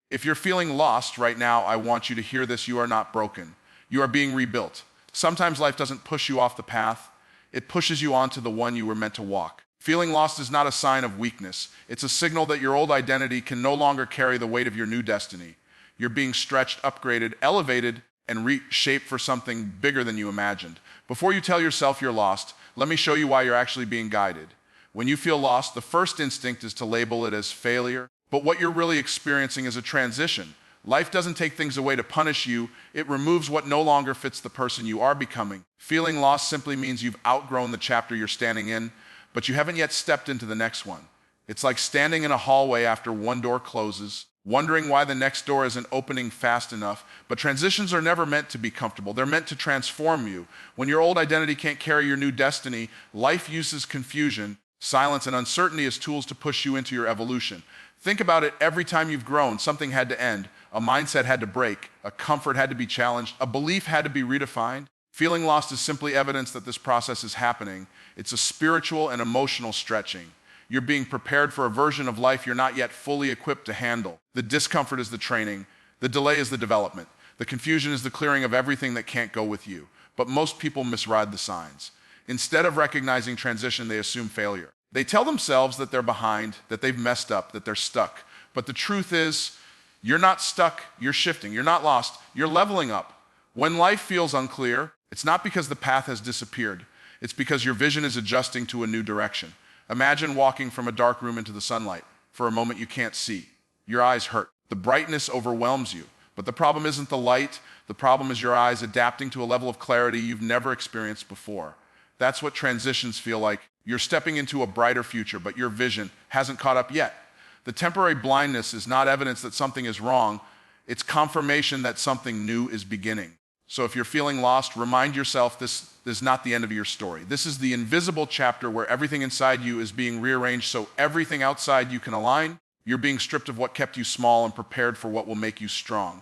If you're feeling lost right now, I want you to hear this. You are not broken. You are being rebuilt. Sometimes life doesn't push you off the path. It pushes you onto the one you were meant to walk. Feeling lost is not a sign of weakness. It's a signal that your old identity can no longer carry the weight of your new destiny. You're being stretched, upgraded, elevated, and reshaped for something bigger than you imagined. Before you tell yourself you're lost, let me show you why you're actually being guided. When you feel lost, the first instinct is to label it as failure. But what you're really experiencing is a transition. Life doesn't take things away to punish you. It removes what no longer fits the person you are becoming. Feeling lost simply means you've outgrown the chapter you're standing in, but you haven't yet stepped into the next one. It's like standing in a hallway after one door closes, wondering why the next door isn't opening fast enough. But transitions are never meant to be comfortable. They're meant to transform you. When your old identity can't carry your new destiny, life uses confusion, silence, and uncertainty as tools to push you into your evolution. Think about it. Every time you've grown, something had to end. A mindset had to break. A comfort had to be challenged. A belief had to be redefined. Feeling lost is simply evidence that this process is happening. It's a spiritual and emotional stretching. You're being prepared for a version of life you're not yet fully equipped to handle. The discomfort is the training. The delay is the development. The confusion is the clearing of everything that can't go with you. But most people misread the signs. Instead of recognizing transition, they assume failure. They tell themselves that they're behind, that they've messed up, that they're stuck. But the truth is, you're not stuck, you're shifting. You're not lost, you're leveling up. When life feels unclear, it's not because the path has disappeared. It's because your vision is adjusting to a new direction. Imagine walking from a dark room into the sunlight. For a moment, you can't see. Your eyes hurt. The brightness overwhelms you. But the problem isn't the light. The problem is your eyes adapting to a level of clarity you've never experienced before. That's what transitions feel like. You're stepping into a brighter future, but your vision hasn't caught up yet. The temporary blindness is not evidence that something is wrong. It's confirmation that something new is beginning. So if you're feeling lost, remind yourself this is not the end of your story. This is the invisible chapter where everything inside you is being rearranged so everything outside you can align. You're being stripped of what kept you small and prepared for what will make you strong.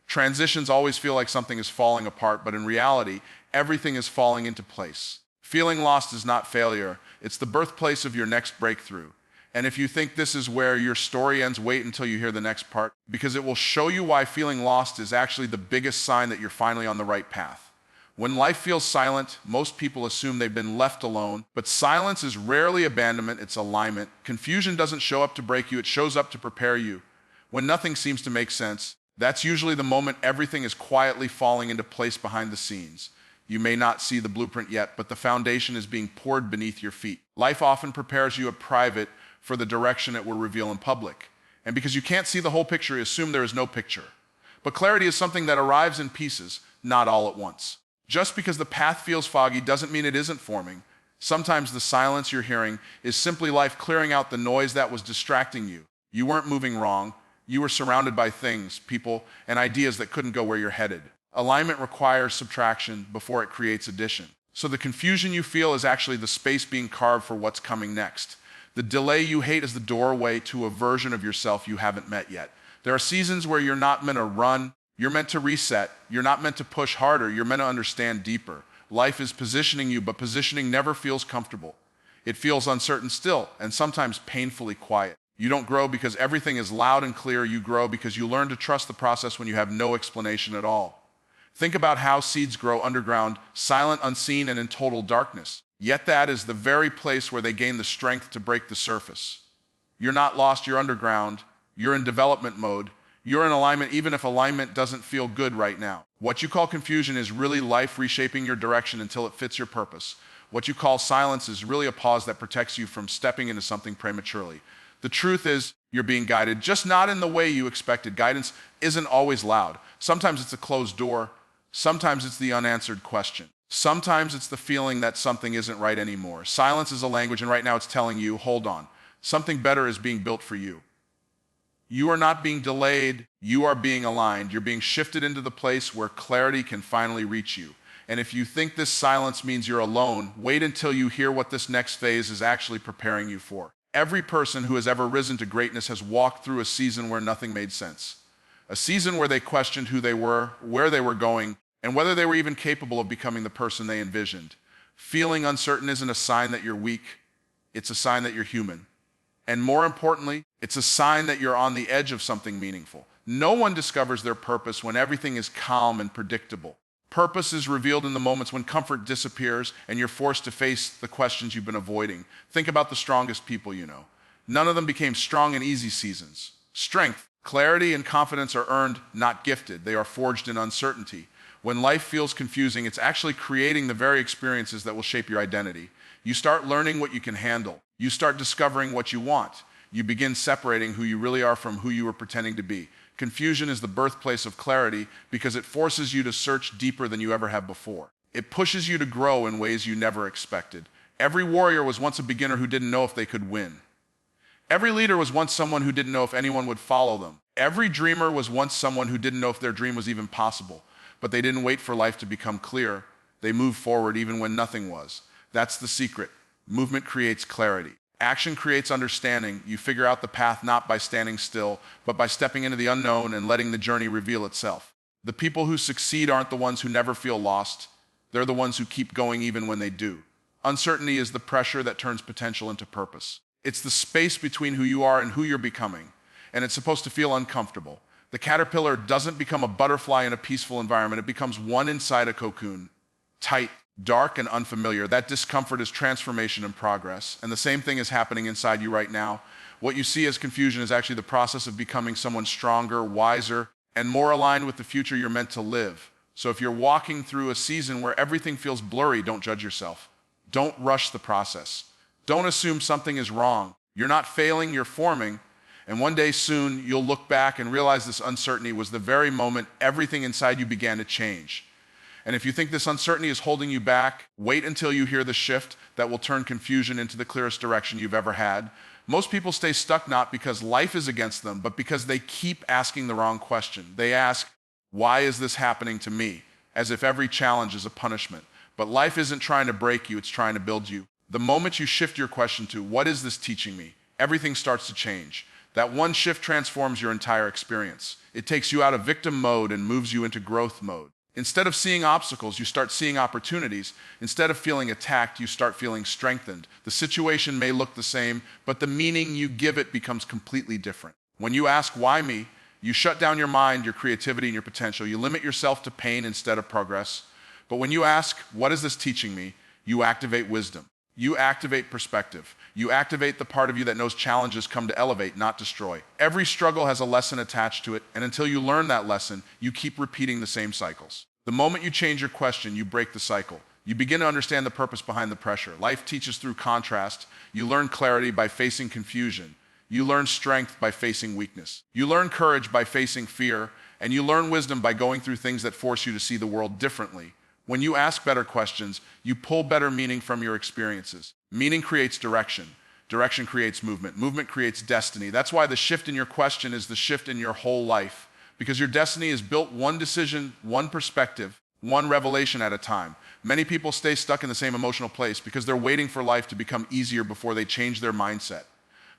Transitions always feel like something is falling apart, but in reality, everything is falling into place. Feeling lost is not failure. It's the birthplace of your next breakthrough. And if you think this is where your story ends, wait until you hear the next part, because it will show you why feeling lost is actually the biggest sign that you're finally on the right path. When life feels silent, most people assume they've been left alone, but silence is rarely abandonment, it's alignment. Confusion doesn't show up to break you, it shows up to prepare you. When nothing seems to make sense, that's usually the moment everything is quietly falling into place behind the scenes. You may not see the blueprint yet, but the foundation is being poured beneath your feet. Life often prepares you in private for the direction it will reveal in public. And because you can't see the whole picture, you assume there is no picture. But clarity is something that arrives in pieces, not all at once. Just because the path feels foggy doesn't mean it isn't forming. Sometimes the silence you're hearing is simply life clearing out the noise that was distracting you. You weren't moving wrong. You were surrounded by things, people, and ideas that couldn't go where you're headed. Alignment requires subtraction before it creates addition. So the confusion you feel is actually the space being carved for what's coming next. The delay you hate is the doorway to a version of yourself you haven't met yet. There are seasons where you're not meant to run, you're meant to reset. You're not meant to push harder, you're meant to understand deeper. Life is positioning you, but positioning never feels comfortable. It feels uncertain still, and sometimes painfully quiet. You don't grow because everything is loud and clear, you grow because you learn to trust the process when you have no explanation at all. Think about how seeds grow underground, silent, unseen, and in total darkness. Yet that is the very place where they gain the strength to break the surface. You're not lost, you're underground. You're in development mode. You're in alignment even if alignment doesn't feel good right now. What you call confusion is really life reshaping your direction until it fits your purpose. What you call silence is really a pause that protects you from stepping into something prematurely. The truth is, you're being guided, just not in the way you expected. Guidance isn't always loud. Sometimes it's a closed door. Sometimes it's the unanswered question. Sometimes it's the feeling that something isn't right anymore. Silence is a language, and right now it's telling you, hold on, something better is being built for you. You are not being delayed, you are being aligned. You're being shifted into the place where clarity can finally reach you. And if you think this silence means you're alone, wait until you hear what this next phase is actually preparing you for. Every person who has ever risen to greatness has walked through a season where nothing made sense. A season where they questioned who they were, where they were going, and whether they were even capable of becoming the person they envisioned. Feeling uncertain isn't a sign that you're weak, it's a sign that you're human. And more importantly, it's a sign that you're on the edge of something meaningful. No one discovers their purpose when everything is calm and predictable. Purpose is revealed in the moments when comfort disappears and you're forced to face the questions you've been avoiding. Think about the strongest people you know. None of them became strong in easy seasons. Strength, clarity, and confidence are earned, not gifted. They are forged in uncertainty. When life feels confusing, it's actually creating the very experiences that will shape your identity. You start learning what you can handle. You start discovering what you want. You begin separating who you really are from who you were pretending to be. Confusion is the birthplace of clarity because it forces you to search deeper than you ever have before. It pushes you to grow in ways you never expected. Every warrior was once a beginner who didn't know if they could win. Every leader was once someone who didn't know if anyone would follow them. Every dreamer was once someone who didn't know if their dream was even possible. But they didn't wait for life to become clear. They moved forward even when nothing was. That's the secret. Movement creates clarity. Action creates understanding. You figure out the path not by standing still, but by stepping into the unknown and letting the journey reveal itself. The people who succeed aren't the ones who never feel lost. They're the ones who keep going even when they do. Uncertainty is the pressure that turns potential into purpose. It's the space between who you are and who you're becoming, and it's supposed to feel uncomfortable. The caterpillar doesn't become a butterfly in a peaceful environment. It becomes one inside a cocoon, tight, dark, and unfamiliar. That discomfort is transformation and progress, and the same thing is happening inside you right now. What you see as confusion is actually the process of becoming someone stronger, wiser, and more aligned with the future you're meant to live. So if you're walking through a season where everything feels blurry, don't judge yourself. Don't rush the process. Don't assume something is wrong. You're not failing, you're forming. And one day soon, you'll look back and realize this uncertainty was the very moment everything inside you began to change. And if you think this uncertainty is holding you back, wait until you hear the shift that will turn confusion into the clearest direction you've ever had. Most people stay stuck not because life is against them, but because they keep asking the wrong question. They ask, why is this happening to me? As if every challenge is a punishment. But life isn't trying to break you, it's trying to build you. The moment you shift your question to, what is this teaching me? Everything starts to change. That one shift transforms your entire experience. It takes you out of victim mode and moves you into growth mode. Instead of seeing obstacles, you start seeing opportunities. Instead of feeling attacked, you start feeling strengthened. The situation may look the same, but the meaning you give it becomes completely different. When you ask, why me? You shut down your mind, your creativity, and your potential. You limit yourself to pain instead of progress. But when you ask, what is this teaching me? You activate wisdom. You activate perspective. You activate the part of you that knows challenges come to elevate, not destroy. Every struggle has a lesson attached to it, and until you learn that lesson, you keep repeating the same cycles. The moment you change your question, you break the cycle. You begin to understand the purpose behind the pressure. Life teaches through contrast. You learn clarity by facing confusion. You learn strength by facing weakness. You learn courage by facing fear, and you learn wisdom by going through things that force you to see the world differently. When you ask better questions, you pull better meaning from your experiences. Meaning creates direction. Direction creates movement. Movement creates destiny. That's why the shift in your question is the shift in your whole life. Because your destiny is built one decision, one perspective, one revelation at a time. Many people stay stuck in the same emotional place because they're waiting for life to become easier before they change their mindset.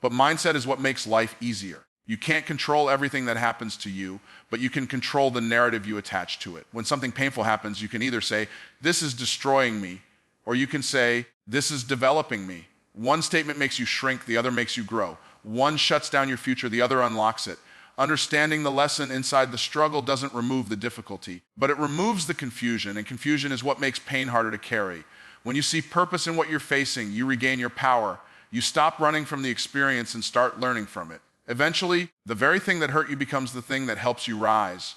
But mindset is what makes life easier. You can't control everything that happens to you, but you can control the narrative you attach to it. When something painful happens, you can either say, this is destroying me, or you can say, this is developing me. One statement makes you shrink, the other makes you grow. One shuts down your future, the other unlocks it. Understanding the lesson inside the struggle doesn't remove the difficulty, but it removes the confusion, and confusion is what makes pain harder to carry. When you see purpose in what you're facing, you regain your power. You stop running from the experience and start learning from it. Eventually, the very thing that hurt you becomes the thing that helps you rise.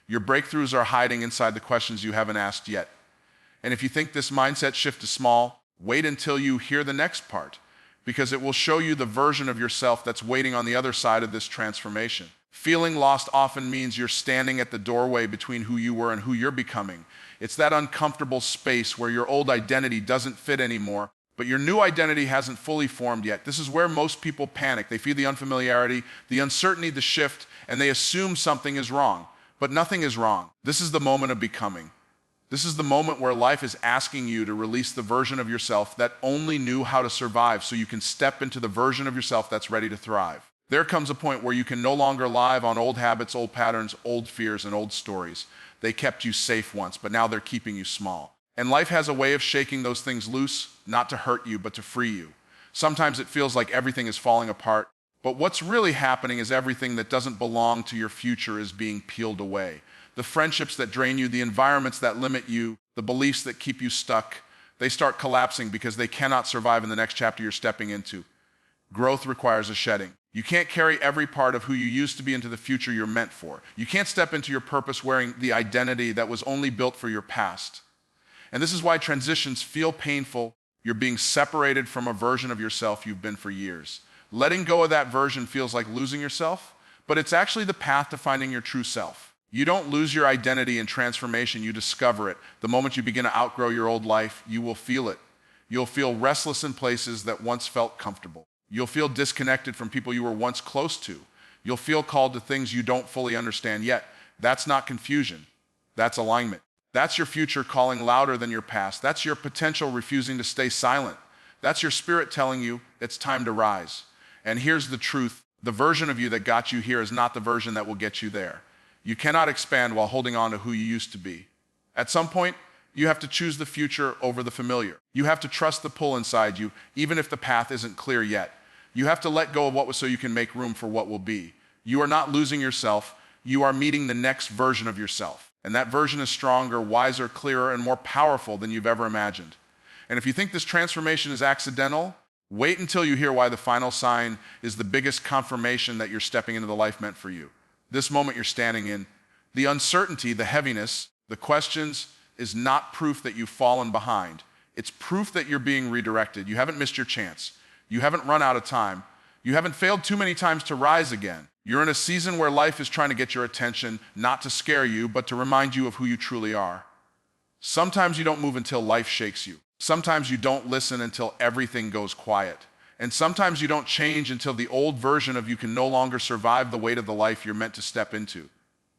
Your breakthroughs are hiding inside the questions you haven't asked yet. And if you think this mindset shift is small, wait until you hear the next part, because it will show you the version of yourself that's waiting on the other side of this transformation. Feeling lost often means you're standing at the doorway between who you were and who you're becoming. It's that uncomfortable space where your old identity doesn't fit anymore, but your new identity hasn't fully formed yet. This is where most people panic. They feel the unfamiliarity, the uncertainty, the shift, and they assume something is wrong. But nothing is wrong. This is the moment of becoming. This is the moment where life is asking you to release the version of yourself that only knew how to survive so you can step into the version of yourself that's ready to thrive. There comes a point where you can no longer live on old habits, old patterns, old fears, and old stories. They kept you safe once, but now they're keeping you small. And life has a way of shaking those things loose, not to hurt you, but to free you. Sometimes it feels like everything is falling apart, But what's really happening is everything that doesn't belong to your future is being peeled away. The friendships that drain you, the environments that limit you, the beliefs that keep you stuck, they start collapsing because they cannot survive in the next chapter you're stepping into. Growth requires a shedding. You can't carry every part of who you used to be into the future you're meant for. You can't step into your purpose wearing the identity that was only built for your past. And this is why transitions feel painful. You're being separated from a version of yourself you've been for years. Letting go of that version feels like losing yourself, but it's actually the path to finding your true self. You don't lose your identity in transformation, you discover it. The moment you begin to outgrow your old life, you will feel it. You'll feel restless in places that once felt comfortable. You'll feel disconnected from people you were once close to. You'll feel called to things you don't fully understand yet. That's not confusion. That's alignment. That's your future calling louder than your past. That's your potential refusing to stay silent. That's your spirit telling you it's time to rise. And here's the truth. The version of you that got you here is not the version that will get you there. You cannot expand while holding on to who you used to be. At some point, you have to choose the future over the familiar. You have to trust the pull inside you, even if the path isn't clear yet. You have to let go of what was so you can make room for what will be. You are not losing yourself. You are meeting the next version of yourself. And that version is stronger, wiser, clearer, and more powerful than you've ever imagined. And if you think this transformation is accidental, wait until you hear why the final sign is the biggest confirmation that you're stepping into the life meant for you. This moment you're standing in, the uncertainty, the heaviness, the questions is not proof that you've fallen behind. It's proof that you're being redirected. You haven't missed your chance. You haven't run out of time. You haven't failed too many times to rise again. You're in a season where life is trying to get your attention, not to scare you, but to remind you of who you truly are. Sometimes you don't move until life shakes you. Sometimes you don't listen until everything goes quiet. And sometimes you don't change until the old version of you can no longer survive the weight of the life you're meant to step into.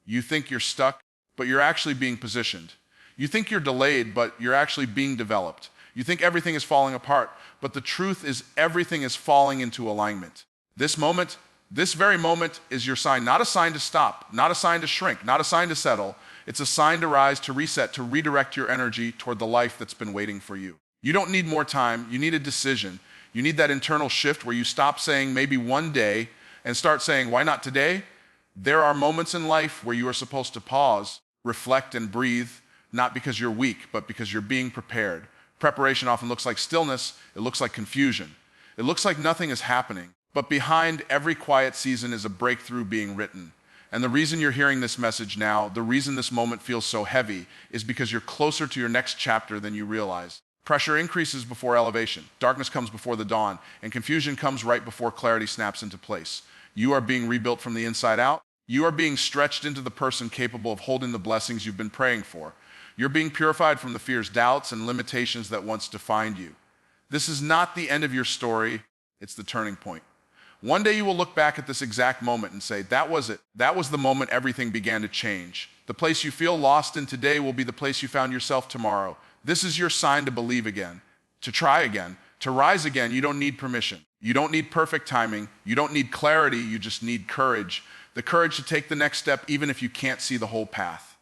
You think you're stuck, but you're actually being positioned. You think you're delayed, but you're actually being developed. You think everything is falling apart, but the truth is everything is falling into alignment. This moment, this very moment is your sign, not a sign to stop, not a sign to shrink, not a sign to settle. It's a sign to rise, to reset, to redirect your energy toward the life that's been waiting for you. You don't need more time. You need a decision. You need that internal shift where you stop saying maybe one day and start saying, why not today? There are moments in life where you are supposed to pause, reflect, and breathe, not because you're weak, but because you're being prepared. Preparation often looks like stillness. It looks like confusion. It looks like nothing is happening. But behind every quiet season is a breakthrough being written. And the reason you're hearing this message now, the reason this moment feels so heavy, is because you're closer to your next chapter than you realize. Pressure increases before elevation. Darkness comes before the dawn, and confusion comes right before clarity snaps into place. You are being rebuilt from the inside out. You are being stretched into the person capable of holding the blessings you've been praying for. You're being purified from the fears, doubts, and limitations that once defined you. This is not the end of your story. It's the turning point. One day you will look back at this exact moment and say, that was it. That was the moment everything began to change. The place you feel lost in today will be the place you found yourself tomorrow. This is your sign to believe again, to try again, to rise again. You don't need permission. You don't need perfect timing. You don't need clarity. You just need courage. The courage to take the next step even if you can't see the whole path.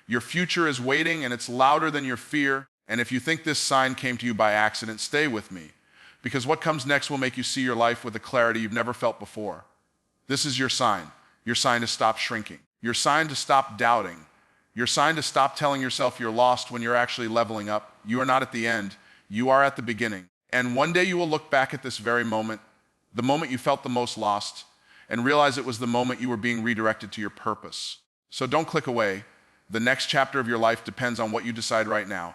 Your future is waiting and it's louder than your fear. And if you think this sign came to you by accident, stay with me. Because what comes next will make you see your life with a clarity you've never felt before. This is your sign to stop shrinking, your sign to stop doubting, your sign to stop telling yourself you're lost when you're actually leveling up. You are not at the end, you are at the beginning. And one day you will look back at this very moment, the moment you felt the most lost, and realize it was the moment you were being redirected to your purpose. So don't click away. The next chapter of your life depends on what you decide right now.